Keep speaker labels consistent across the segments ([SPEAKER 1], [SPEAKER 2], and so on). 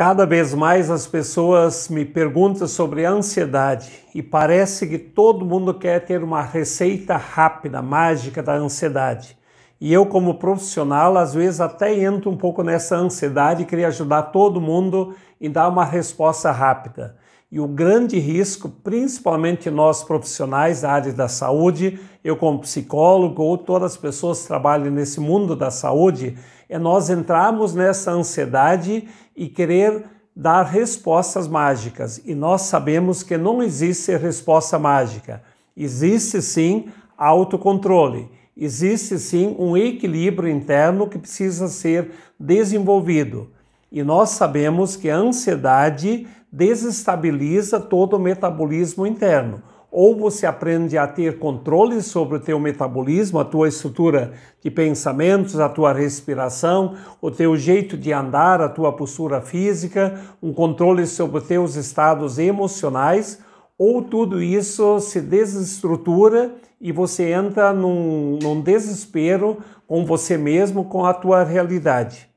[SPEAKER 1] Cada vez mais as pessoas me perguntam sobre a ansiedade e parece que todo mundo quer ter uma receita rápida, mágica da ansiedade. E eu, como profissional, às vezes até entro um pouco nessa ansiedade e queria ajudar todo mundo e dar uma resposta rápida. E o grande risco, principalmente nós profissionais da área da saúde, eu como psicólogo ou todas as pessoas que trabalham nesse mundo da saúde, é nós entrarmos nessa ansiedade e querer dar respostas mágicas. E nós sabemos que não existe resposta mágica. Existe sim autocontrole. Existe sim um equilíbrio interno que precisa ser desenvolvido. E nós sabemos que a ansiedade desestabiliza todo o metabolismo interno. Ou você aprende a ter controle sobre o teu metabolismo, a tua estrutura de pensamentos, a tua respiração, o teu jeito de andar, a tua postura física, um controle sobre os teus estados emocionais, ou tudo isso se desestrutura e você entra num desespero com você mesmo, com a tua realidade.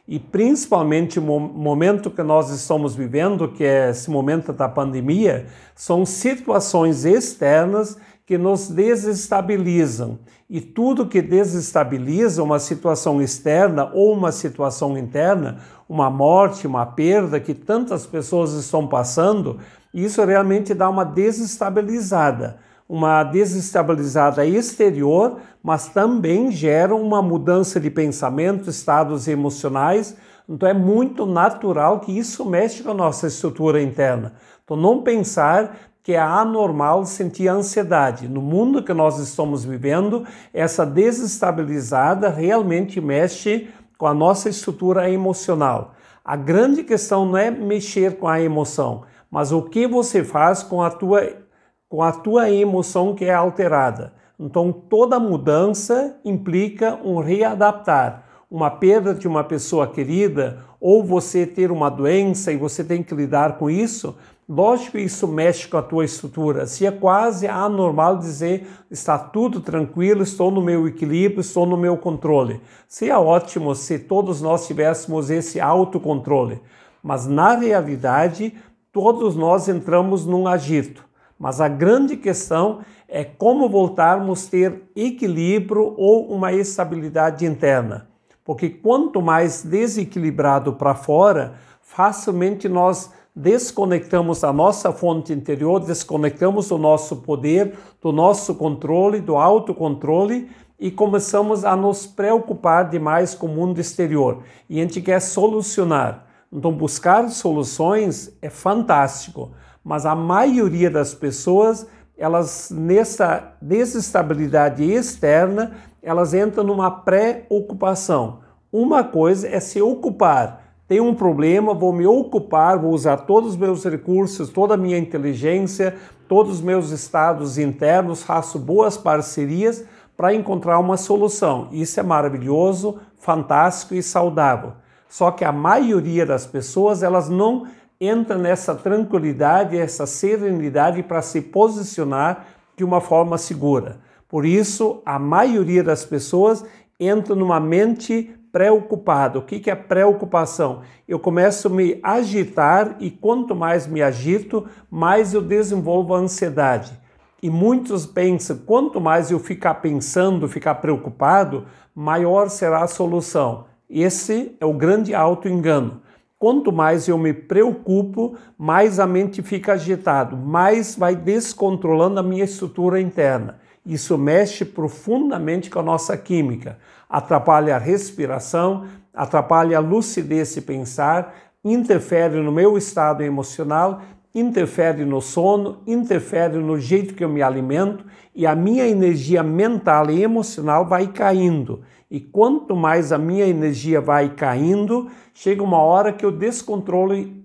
[SPEAKER 1] E principalmente o momento que nós estamos vivendo, que é esse momento da pandemia, são situações externas que nos desestabilizam. E tudo que desestabiliza uma situação externa ou uma situação interna, uma morte, uma perda que tantas pessoas estão passando, isso realmente dá uma desestabilizada exterior, mas também gera uma mudança de pensamento, estados emocionais. Então é muito natural que isso mexa com a nossa estrutura interna. Então não pensar que é anormal sentir ansiedade. No mundo que nós estamos vivendo, essa desestabilizada realmente mexe com a nossa estrutura emocional. A grande questão não é mexer com a emoção, mas o que você faz com a tua emoção que é alterada. Então, toda mudança implica um readaptar. Uma perda de uma pessoa querida, ou você ter uma doença e você tem que lidar com isso, lógico que isso mexe com a tua estrutura. Se é quase anormal dizer, está tudo tranquilo, estou no meu equilíbrio, estou no meu controle. Seria ótimo se todos nós tivéssemos esse autocontrole. Mas, na realidade, todos nós entramos num agito. Mas a grande questão é como voltarmos a ter equilíbrio ou uma estabilidade interna. Porque quanto mais desequilibrado para fora, facilmente nós desconectamos da nossa fonte interior, desconectamos do nosso poder, do nosso controle, do autocontrole e começamos a nos preocupar demais com o mundo exterior. E a gente quer solucionar. Então buscar soluções é fantástico. Mas a maioria das pessoas, elas nessa desestabilidade externa, elas entram numa pré-ocupação. Uma coisa é se ocupar. Tem um problema, vou me ocupar, vou usar todos os meus recursos, toda a minha inteligência, todos os meus estados internos, faço boas parcerias para encontrar uma solução. Isso é maravilhoso, fantástico e saudável. Só que a maioria das pessoas, elas não entra nessa tranquilidade, essa serenidade para se posicionar de uma forma segura. Por isso, a maioria das pessoas entra numa mente preocupada. O que é preocupação? Eu começo a me agitar e quanto mais me agito, mais eu desenvolvo a ansiedade. E muitos pensam, quanto mais eu ficar pensando, ficar preocupado, maior será a solução. Esse é o grande auto-engano. Quanto mais eu me preocupo, mais a mente fica agitada, mais vai descontrolando a minha estrutura interna. Isso mexe profundamente com a nossa química, atrapalha a respiração, atrapalha a lucidez de pensar, interfere no meu estado emocional, interfere no sono, interfere no jeito que eu me alimento e a minha energia mental e emocional vai caindo. E quanto mais a minha energia vai caindo, chega uma hora que o descontrole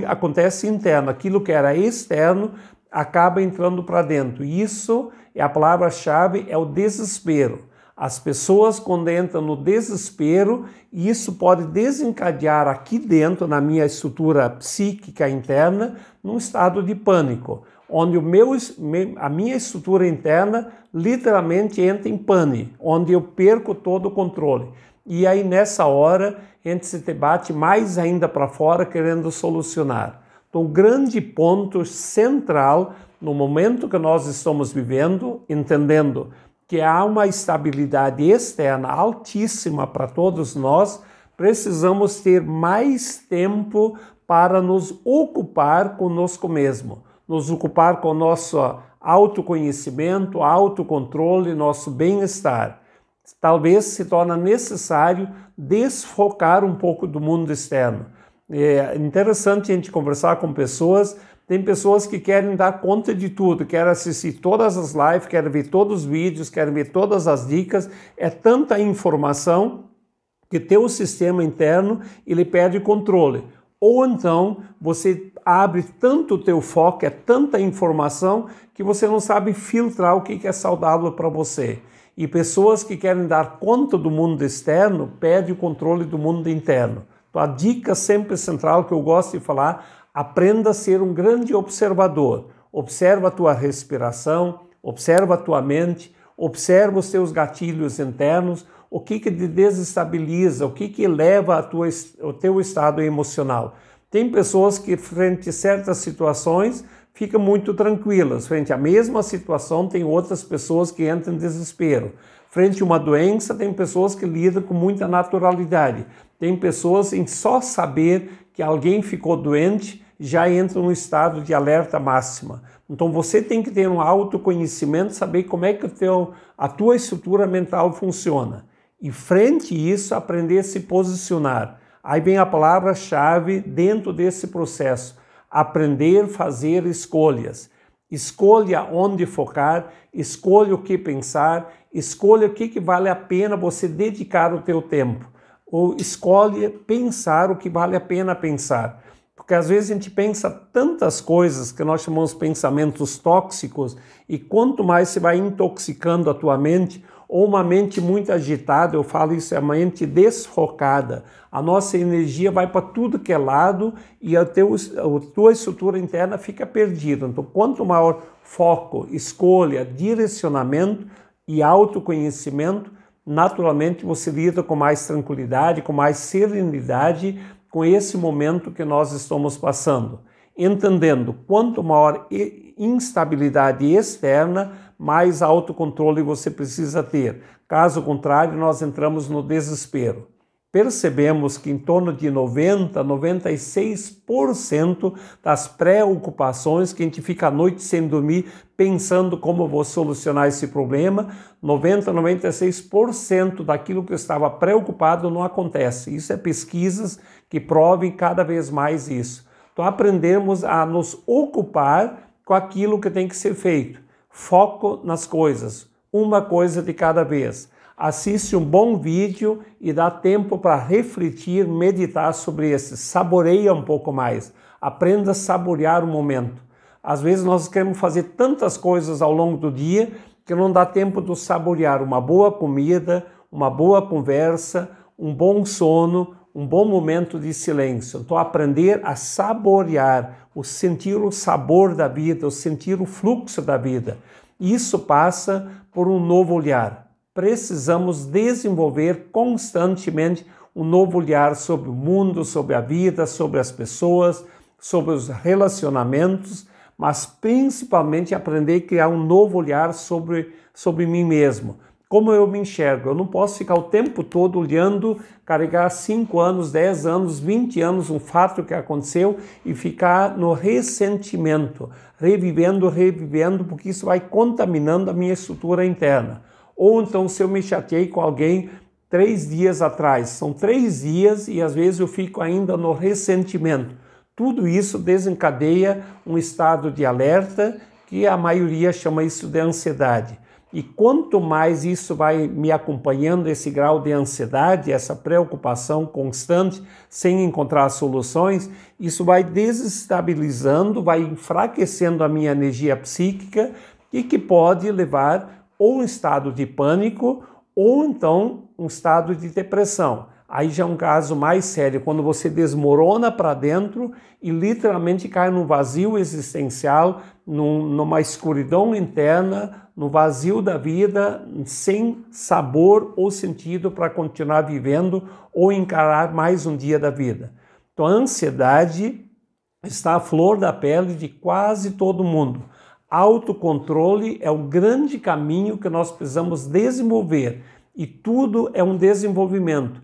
[SPEAKER 1] acontece interno. Aquilo que era externo acaba entrando para dentro. Isso é a palavra-chave, é o desespero. As pessoas, quando entram no desespero, isso pode desencadear aqui dentro, na minha estrutura psíquica interna, num estado de pânico, onde a minha estrutura interna literalmente entra em pane, onde eu perco todo o controle. E aí nessa hora a gente se debate mais ainda para fora querendo solucionar. Então o grande ponto central no momento que nós estamos vivendo, entendendo que há uma estabilidade externa altíssima para todos nós, precisamos ter mais tempo para nos ocupar conosco mesmo, nos ocupar com o nosso autoconhecimento, autocontrole, nosso bem-estar. Talvez se torne necessário desfocar um pouco do mundo externo. É interessante a gente conversar com pessoas. Tem pessoas que querem dar conta de tudo, querem assistir todas as lives, querem ver todos os vídeos, querem ver todas as dicas. É tanta informação que teu sistema interno ele perde controle. Ou então você abre tanto o teu foco, é tanta informação que você não sabe filtrar o que é saudável para você. E pessoas que querem dar conta do mundo externo perdem o controle do mundo interno. Então a dica sempre central que eu gosto de falar: aprenda a ser um grande observador. Observa a tua respiração, observa a tua mente, observa os teus gatilhos internos, o que te desestabiliza, o que eleva o teu estado emocional. Tem pessoas que, frente a certas situações, ficam muito tranquilas. Frente à mesma situação, tem outras pessoas que entram em desespero. Frente a uma doença, tem pessoas que lidam com muita naturalidade. Tem pessoas em só saber que alguém ficou doente, já entra num estado de alerta máxima. Então você tem que ter um autoconhecimento, saber como é que a tua estrutura mental funciona. E frente a isso, aprender a se posicionar. Aí vem a palavra-chave dentro desse processo: aprender a fazer escolhas. Escolha onde focar, escolha o que pensar, escolha o que vale a pena você dedicar o teu tempo. Ou escolhe pensar o que vale a pena pensar. Porque às vezes a gente pensa tantas coisas que nós chamamos de pensamentos tóxicos, e quanto mais você vai intoxicando a tua mente, ou uma mente muito agitada, eu falo isso, é a mente desfocada. A nossa energia vai para tudo que é lado e a tua estrutura interna fica perdida. Então, quanto maior foco, escolha, direcionamento e autoconhecimento, naturalmente você lida com mais tranquilidade, com mais serenidade com esse momento que nós estamos passando. Entendendo quanto maior instabilidade externa, mais autocontrole você precisa ter. Caso contrário, nós entramos no desespero. Percebemos que em torno de 96% das preocupações que a gente fica à noite sem dormir pensando como vou solucionar esse problema, 96% daquilo que eu estava preocupado não acontece. Isso é pesquisas que provem cada vez mais isso. Então aprendemos a nos ocupar com aquilo que tem que ser feito. Foco nas coisas, uma coisa de cada vez. Assiste um bom vídeo e dá tempo para refletir, meditar sobre esse. Saboreia um pouco mais. Aprenda a saborear o momento. Às vezes nós queremos fazer tantas coisas ao longo do dia que não dá tempo de saborear uma boa comida, uma boa conversa, um bom sono, um bom momento de silêncio. Então aprender a saborear, sentir o sabor da vida, sentir o fluxo da vida. Isso passa por um novo olhar. Precisamos desenvolver constantemente um novo olhar sobre o mundo, sobre a vida, sobre as pessoas, sobre os relacionamentos, mas principalmente aprender a criar um novo olhar sobre mim mesmo. Como eu me enxergo? Eu não posso ficar o tempo todo olhando, carregar 5 anos, 10 anos, 20 anos um fato que aconteceu e ficar no ressentimento, revivendo, porque isso vai contaminando a minha estrutura interna. Ou então, se eu me chateei com alguém 3 dias atrás, são 3 dias e às vezes eu fico ainda no ressentimento. Tudo isso desencadeia um estado de alerta, que a maioria chama isso de ansiedade. E quanto mais isso vai me acompanhando, esse grau de ansiedade, essa preocupação constante, sem encontrar soluções, isso vai desestabilizando, vai enfraquecendo a minha energia psíquica e que pode levar ou um estado de pânico ou então um estado de depressão. Aí já é um caso mais sério, quando você desmorona para dentro e literalmente cai num vazio existencial, numa escuridão interna, no vazio da vida, sem sabor ou sentido para continuar vivendo ou encarar mais um dia da vida. Então a ansiedade está à flor da pele de quase todo mundo. Autocontrole é o grande caminho que nós precisamos desenvolver e tudo é um desenvolvimento.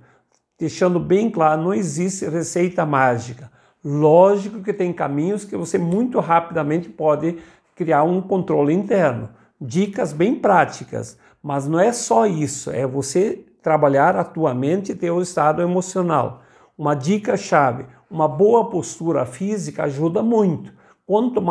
[SPEAKER 1] Deixando bem claro, não existe receita mágica. Lógico que tem caminhos que você muito rapidamente pode criar um controle interno. Dicas bem práticas, mas não é só isso, é você trabalhar a tua mente e ter o estado emocional. Uma dica-chave, uma boa postura física ajuda muito. Quanto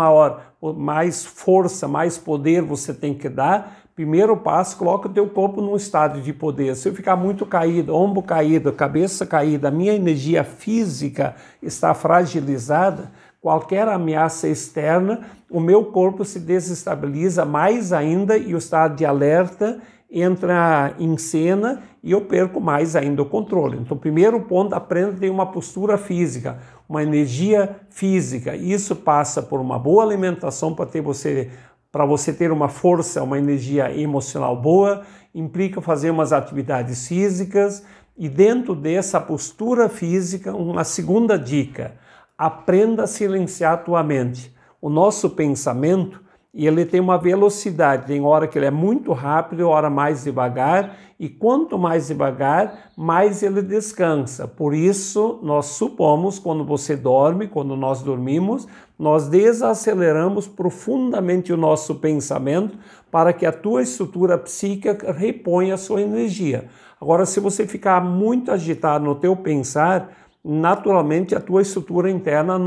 [SPEAKER 1] mais força, mais poder você tem que dar, primeiro passo, coloca o teu corpo num estado de poder. Se eu ficar muito caído, ombro caído, cabeça caída, a minha energia física está fragilizada, qualquer ameaça externa, o meu corpo se desestabiliza mais ainda e o estado de alerta entra em cena e eu perco mais ainda o controle. Então, primeiro ponto, aprenda a ter uma postura física, uma energia física. Isso passa por uma boa alimentação para você ter uma força, uma energia emocional boa, implica fazer umas atividades físicas e dentro dessa postura física, uma segunda dica, aprenda a silenciar a tua mente. O nosso pensamento, ele tem uma velocidade, tem hora que ele é muito rápido, hora mais devagar, e quanto mais devagar, mais ele descansa. Por isso, nós supomos, quando você dorme, quando nós dormimos, nós desaceleramos profundamente o nosso pensamento para que a tua estrutura psíquica reponha a sua energia. Agora, se você ficar muito agitado no teu pensar, naturalmente a tua estrutura interna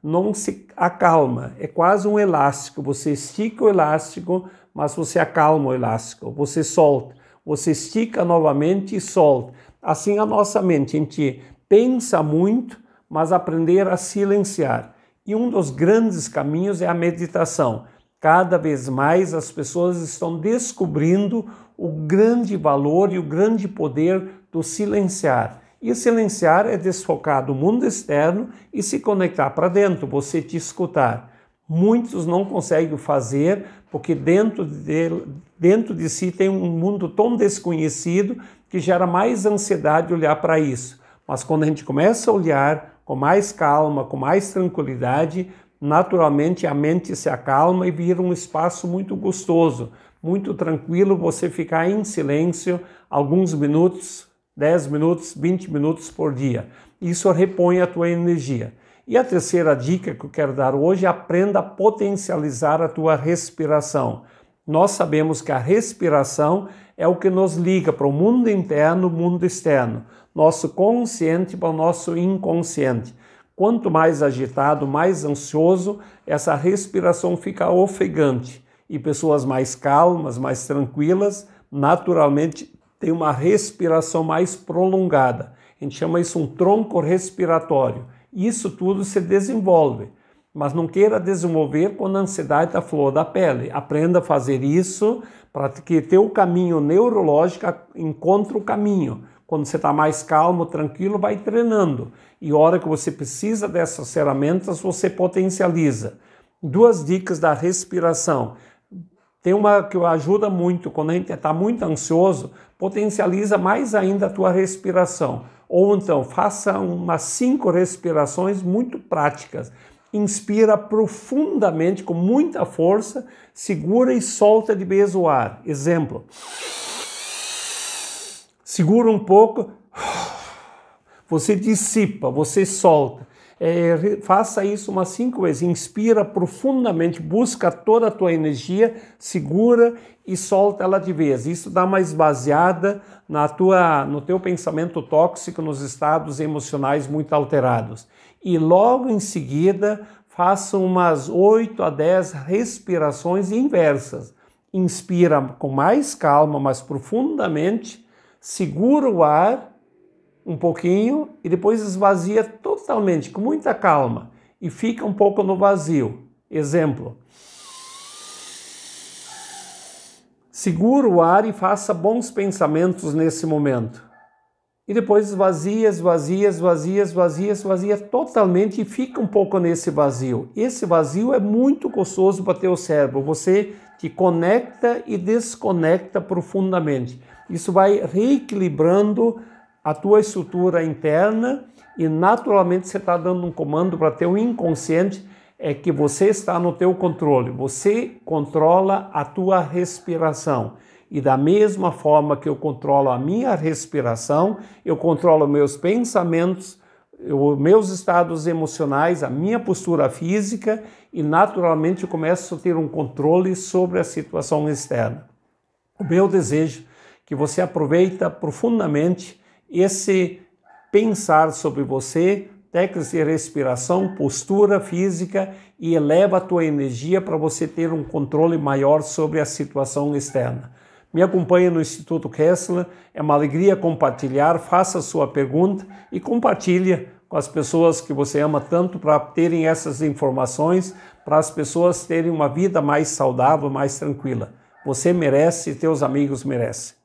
[SPEAKER 1] não se acalma. É quase um elástico. Você estica o elástico, mas você acalma o elástico. Você solta. Você estica novamente e solta. Assim a nossa mente. A gente pensa muito, mas aprender a silenciar. E um dos grandes caminhos é a meditação. Cada vez mais as pessoas estão descobrindo o grande valor e o grande poder do silenciar. E silenciar é desfocar do mundo externo e se conectar para dentro, você te escutar. Muitos não conseguem fazer porque dentro de si tem um mundo tão desconhecido que gera mais ansiedade olhar para isso. Mas quando a gente começa a olhar com mais calma, com mais tranquilidade, naturalmente a mente se acalma e vira um espaço muito gostoso, muito tranquilo você ficar em silêncio alguns minutos, 10 minutos, 20 minutos por dia. Isso repõe a tua energia. E a terceira dica que eu quero dar hoje é aprenda a potencializar a tua respiração. Nós sabemos que a respiração é o que nos liga para o mundo interno, o mundo externo. Nosso consciente para o nosso inconsciente. Quanto mais agitado, mais ansioso, essa respiração fica ofegante. E pessoas mais calmas, mais tranquilas, naturalmente tem uma respiração mais prolongada. A gente chama isso um tronco respiratório. Isso tudo se desenvolve, mas não queira desenvolver quando a ansiedade está à flor da pele. Aprenda a fazer isso para que teu caminho neurológico encontre o caminho. Quando você está mais calmo, tranquilo, vai treinando. E a hora que você precisa dessas ferramentas, você potencializa. 2 dicas da respiração. Tem uma que ajuda muito, quando a gente está muito ansioso, potencializa mais ainda a tua respiração. Ou então, faça umas 5 respirações muito práticas. Inspira profundamente, com muita força, segura e solta de vez o ar. Exemplo. Segura um pouco, você dissipa, você solta. Faça isso umas 5 vezes. Inspira profundamente, busca toda a tua energia, segura e solta ela de vez. Isso dá uma esvaziada no teu pensamento tóxico, nos estados emocionais muito alterados. E logo em seguida, faça umas 8 a 10 respirações inversas. Inspira com mais calma, mais profundamente, segura o ar um pouquinho e depois esvazia totalmente, com muita calma, e fica um pouco no vazio. Exemplo. Segura o ar e faça bons pensamentos nesse momento. e depois esvazia totalmente e fica um pouco nesse vazio. Esse vazio é muito gostoso para teu cérebro, você te conecta e desconecta profundamente. Isso vai reequilibrando a tua estrutura interna e naturalmente você está dando um comando para teu inconsciente, é que você está no teu controle, você controla a tua respiração. E da mesma forma que eu controlo a minha respiração, eu controlo meus pensamentos, meus estados emocionais, a minha postura física e naturalmente eu começo a ter um controle sobre a situação externa. O meu desejo é que você aproveite profundamente esse pensar sobre você, técnicas de respiração, postura física e eleva a tua energia para você ter um controle maior sobre a situação externa. Me acompanhe no Instituto Kessler, é uma alegria compartilhar, faça a sua pergunta e compartilhe com as pessoas que você ama tanto para terem essas informações, para as pessoas terem uma vida mais saudável, mais tranquila. Você merece e teus amigos merecem.